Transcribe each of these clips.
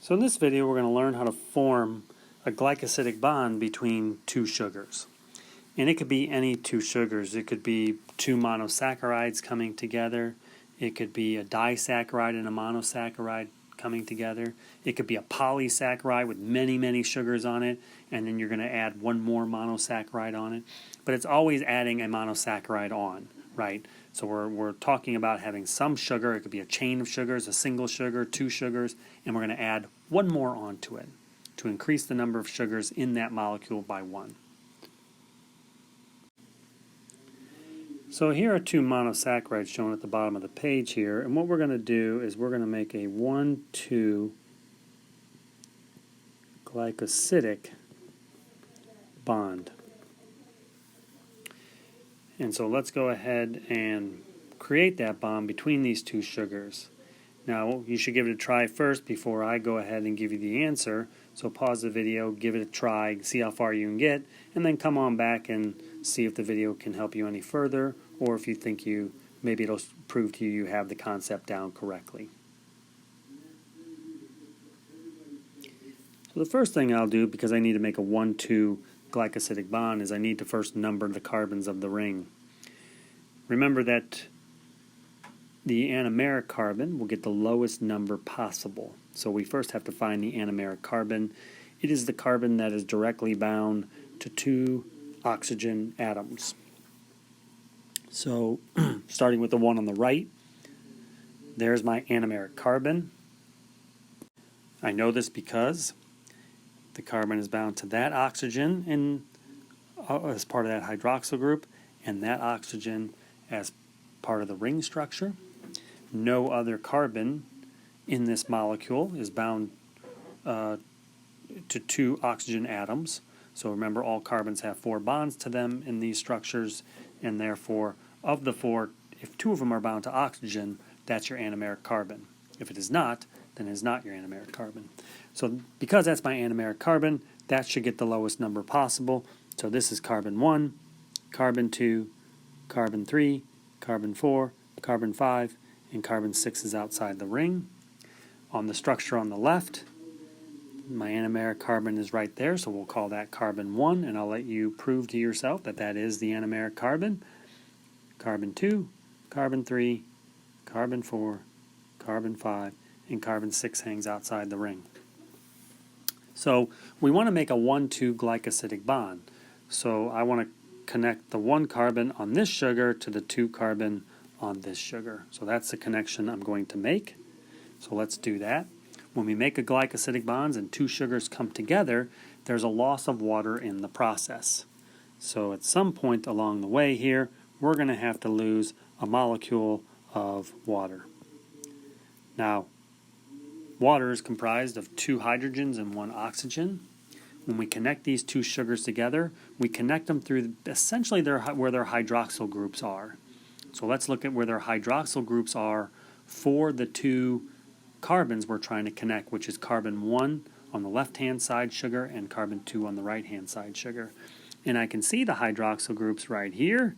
So in this video we're going to learn how to form a glycosidic bond between two sugars. And it could be any two sugars. It could be two monosaccharides coming together. It could be a disaccharide and a monosaccharide coming together. It could be a polysaccharide with many sugars on it, and then you're going to add one more monosaccharide on it. But it's always adding a monosaccharide on, right? So we're talking about having some sugar. It could be a chain of sugars, a single sugar, two sugars, and we're going to add one more onto it to increase the number of sugars in that molecule by one. So here are two monosaccharides shown at the bottom of the page here, and what we're going to do is we're going to make a 1,2 glycosidic bond. And so let's go ahead and create that bond between these two sugars. Now you should give it a try first before I go ahead and give you the answer. So pause the video, give it a try, see how far you can get, and then come on back and see if the video can help you any further, or if you think maybe it'll prove to you have the concept down correctly. So the first thing I'll do, because I need to make a 1,2 glycosidic bond, is I need to first number the carbons of the ring. Remember that the anomeric carbon will get the lowest number possible. So we first have to find the anomeric carbon. It is the carbon that is directly bound to two oxygen atoms. So starting with the one on the right, there's my anomeric carbon. I know this because the carbon is bound to that oxygen as part of that hydroxyl group, and that oxygen as part of the ring structure. No other carbon in this molecule is bound to two oxygen atoms. So remember, all carbons have 4 bonds to them in these structures, and therefore, of the 4, if 2 of them are bound to oxygen, that's your anomeric carbon. If it is not, then it is not your anomeric carbon. So because that's my anomeric carbon, that should get the lowest number possible. So this is carbon 1, carbon 2, carbon 3, carbon 4, carbon 5, and carbon 6 is outside the ring. On the structure on the left, my anomeric carbon is right there, so we'll call that carbon 1, and I'll let you prove to yourself that that is the anomeric carbon. Carbon 2, carbon 3, carbon 4, carbon 5, and carbon 6 hangs outside the ring. So we want to make a 1,2 glycosidic bond. So I want to connect the 1 carbon on this sugar to the 2 carbon on this sugar. So that's the connection I'm going to make. So let's do that. When we make a glycosidic bonds and 2 sugars come together, there's a loss of water in the process. So at some point along the way here, we're going to have to lose a molecule of water. Now, water is comprised of 2 hydrogens and 1 oxygen. When we connect these 2 sugars together, we connect them through essentially where their hydroxyl groups are. So let's look at where their hydroxyl groups are for the 2 carbons we're trying to connect, which is carbon 1 on the left-hand side sugar and carbon 2 on the right-hand side sugar. And I can see the hydroxyl groups right here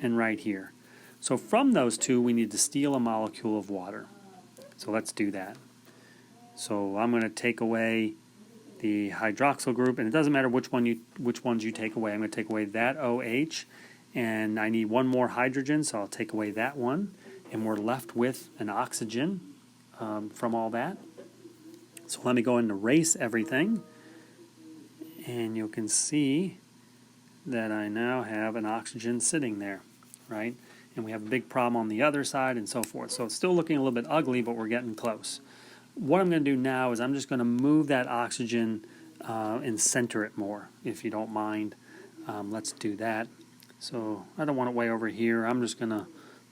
and right here. So from those 2, we need to steal a molecule of water. So let's do that. So I'm going to take away the hydroxyl group, and it doesn't matter which ones you take away. I'm going to take away that OH, and I need 1 more hydrogen, so I'll take away that one, and we're left with an oxygen from all that. So let me go and erase everything, and you can see that I now have an oxygen sitting there, right? And we have a big problem on the other side and so forth. So it's still looking a little bit ugly, but we're getting close. What I'm going to do now is I'm just going to move that oxygen and center it more, if you don't mind. Let's do that. So I don't want it way over here. I'm just going to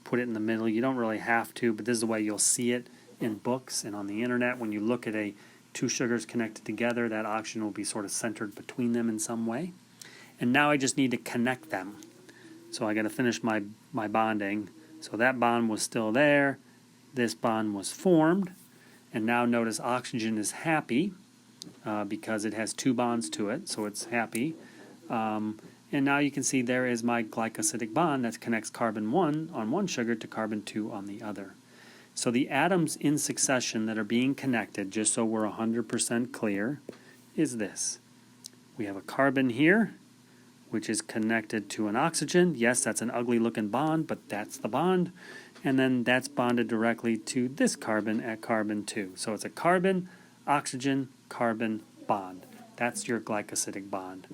put it in the middle. You don't really have to, but this is the way you'll see it in books and on the internet. When you look at 2 sugars connected together, that oxygen will be sort of centered between them in some way. And now I just need to connect them. So I got to finish my bonding. So that bond was still there. This bond was formed. And now notice oxygen is happy because it has 2 bonds to it, so it's happy. And now you can see there is my glycosidic bond that connects carbon 1 on one sugar to carbon 2 on the other. So the atoms in succession that are being connected, just so we're 100% clear, is this. We have a carbon here, which is connected to an oxygen. Yes, that's an ugly looking bond, but that's the bond. And then that's bonded directly to this carbon at carbon 2. So it's a carbon, oxygen, carbon bond. That's your glycosidic bond.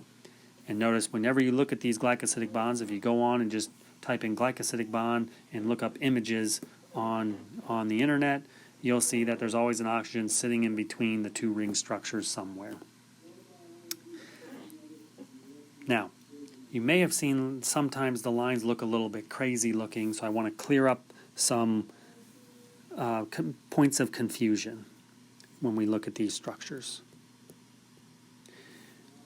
And notice whenever you look at these glycosidic bonds, if you go on and just type in glycosidic bond and look up images on the internet, you'll see that there's always an oxygen sitting in between the two ring structures somewhere. Now, you may have seen sometimes the lines look a little bit crazy looking, so I want to clear up some points of confusion when we look at these structures.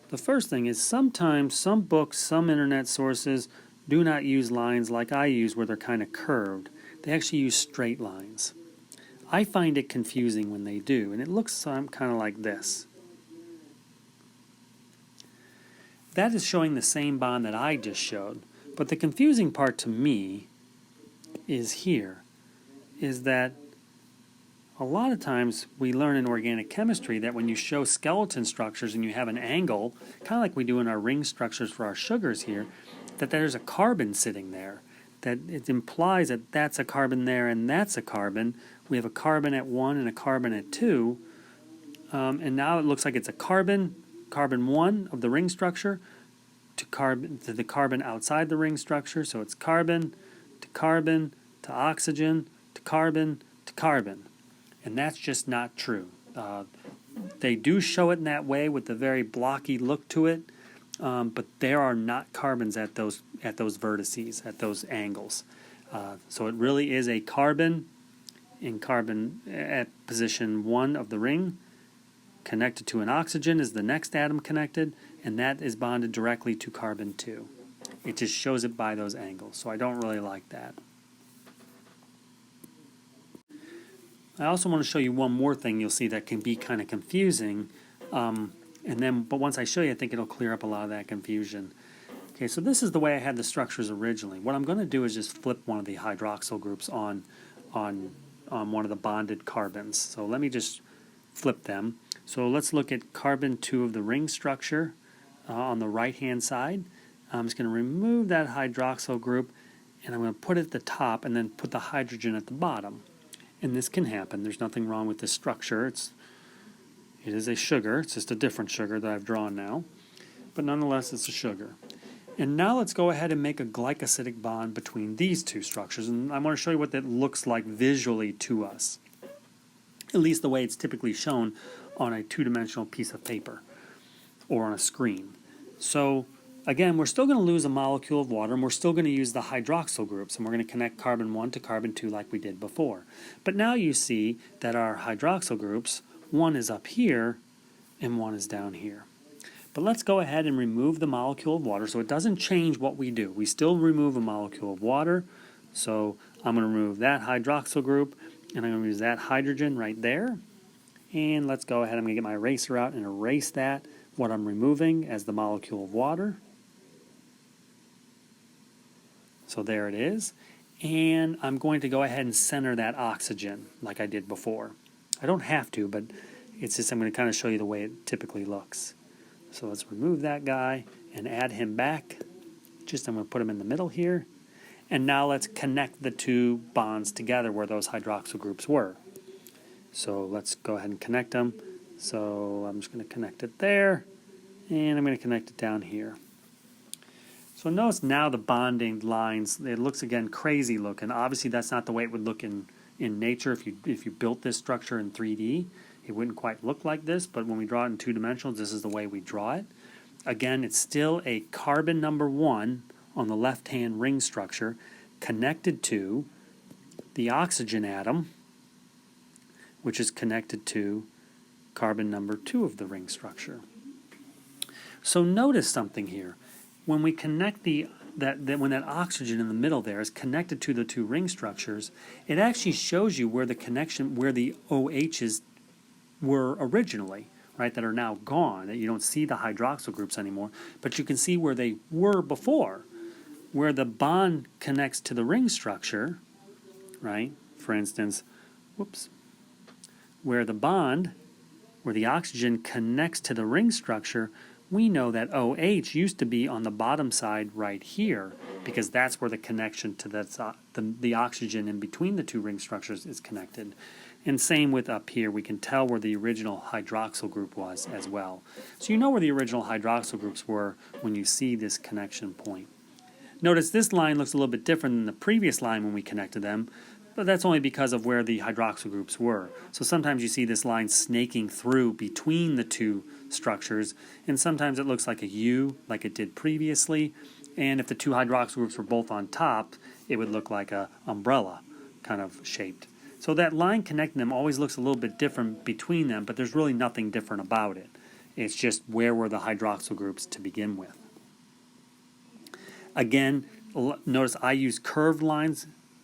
The first thing is sometimes some books, some internet sources do not use lines like I use where they're kind of curved. They actually use straight lines. I find it confusing when they do, and it looks kind of like this. That is showing the same bond that I just showed, but the confusing part to me is here, is that a lot of times we learn in organic chemistry that when you show skeleton structures and you have an angle, kind of like we do in our ring structures for our sugars here, that there's a carbon sitting there. That it implies that that's a carbon there and that's a carbon. We have a carbon at 1 and a carbon at 2. And now it looks like it's a carbon 1 of the ring structure to the carbon outside the ring structure. So it's carbon to oxygen to carbon to carbon. And that's just not true. They do show it in that way with the very blocky look to it, but there are not carbons at those vertices, at those angles. So it really is a carbon at position 1 of the ring, connected to an oxygen is the next atom connected, and that is bonded directly to carbon 2. It just shows it by those angles, so I don't really like that. I also want to show you one more thing you'll see that can be kind of confusing, but once I show you, I think it'll clear up a lot of that confusion. Okay, so this is the way I had the structures originally. What I'm going to do is just flip one of the hydroxyl groups on one of the bonded carbons. So let me just flip them. So let's look at carbon 2 of the ring structure on the right-hand side. I'm just going to remove that hydroxyl group, and I'm going to put it at the top and then put the hydrogen at the bottom. And this can happen. There's nothing wrong with this structure. It is a sugar. It's just a different sugar that I've drawn now. But nonetheless, it's a sugar. And now let's go ahead and make a glycosidic bond between these two structures. And I want to show you what that looks like visually to us. At least the way it's typically shown on a two-dimensional piece of paper or on a screen. So again, we're still going to lose a molecule of water, and we're still going to use the hydroxyl groups, and we're going to connect carbon 1 to carbon 2 like we did before. But now you see that our hydroxyl groups, one is up here and one is down here. But let's go ahead and remove the molecule of water so it doesn't change what we do. We still remove a molecule of water, so I'm going to remove that hydroxyl group, and I'm going to use that hydrogen right there. And let's go ahead, I'm going to get my eraser out and erase that, what I'm removing as the molecule of water. So there it is. And I'm going to go ahead and center that oxygen like I did before. I don't have to, but it's just I'm going to kind of show you the way it typically looks. So let's remove that guy and add him back. I'm going to put him in the middle here. And now let's connect the two bonds together where those hydroxyl groups were. So let's go ahead and connect them. So I'm just going to connect it there, and I'm going to connect it down here. So notice now the bonding lines, it looks again crazy looking. Obviously that's not the way it would look in nature if you built this structure in 3D. It wouldn't quite look like this, but when we draw it in two dimensionals, this is the way we draw it. Again, it's still a carbon number 1 on the left-hand ring structure connected to the oxygen atom, which is connected to carbon number 2 of the ring structure. So notice something here. When we connect when that oxygen in the middle there is connected to the two ring structures, it actually shows you where the OHs were originally, right, that are now gone, that you don't see the hydroxyl groups anymore, but you can see where they were before, where the bond connects to the ring structure, right? For instance, where the bond, where the oxygen connects to the ring structure, we know that OH used to be on the bottom side right here, because that's where the connection to the oxygen in between the two ring structures is connected. And same with up here, we can tell where the original hydroxyl group was as well. So you know where the original hydroxyl groups were when you see this connection point. Notice this line looks a little bit different than the previous line when we connected them, but that's only because of where the hydroxyl groups were. So sometimes you see this line snaking through between the two structures, and sometimes it looks like a U, like it did previously, and if the two hydroxyl groups were both on top, it would look like an umbrella kind of shaped. So that line connecting them always looks a little bit different between them, but there's really nothing different about it. It's just where were the hydroxyl groups to begin with. Again, notice I use curved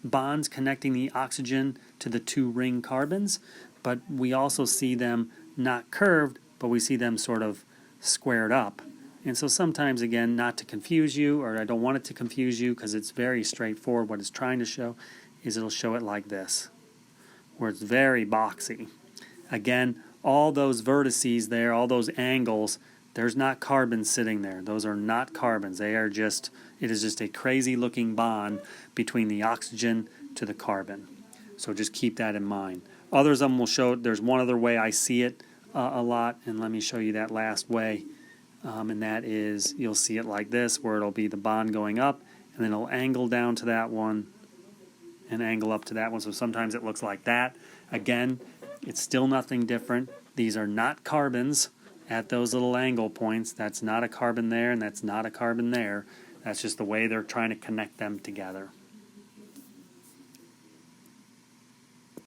bonds connecting the oxygen to the two ring carbons, but we also see them not curved, but we see them sort of squared up. And so sometimes, again, not to confuse you, or I don't want it to confuse you because it's very straightforward. What it's trying to show is it'll show it like this, where it's very boxy. Again, all those vertices there, all those angles, there's not carbons sitting there. Those are not carbons. It is just a crazy looking bond between the oxygen to the carbon. So just keep that in mind. Others of them will show, there's one other way I see it a lot, and let me show you that last way. And that is, you'll see it like this, where it'll be the bond going up, and then it'll angle down to that one, and angle up to that one. So sometimes it looks like that. Again, it's still nothing different. These are not carbons at those little angle points. That's not a carbon there, and that's not a carbon there. That's just the way they're trying to connect them together.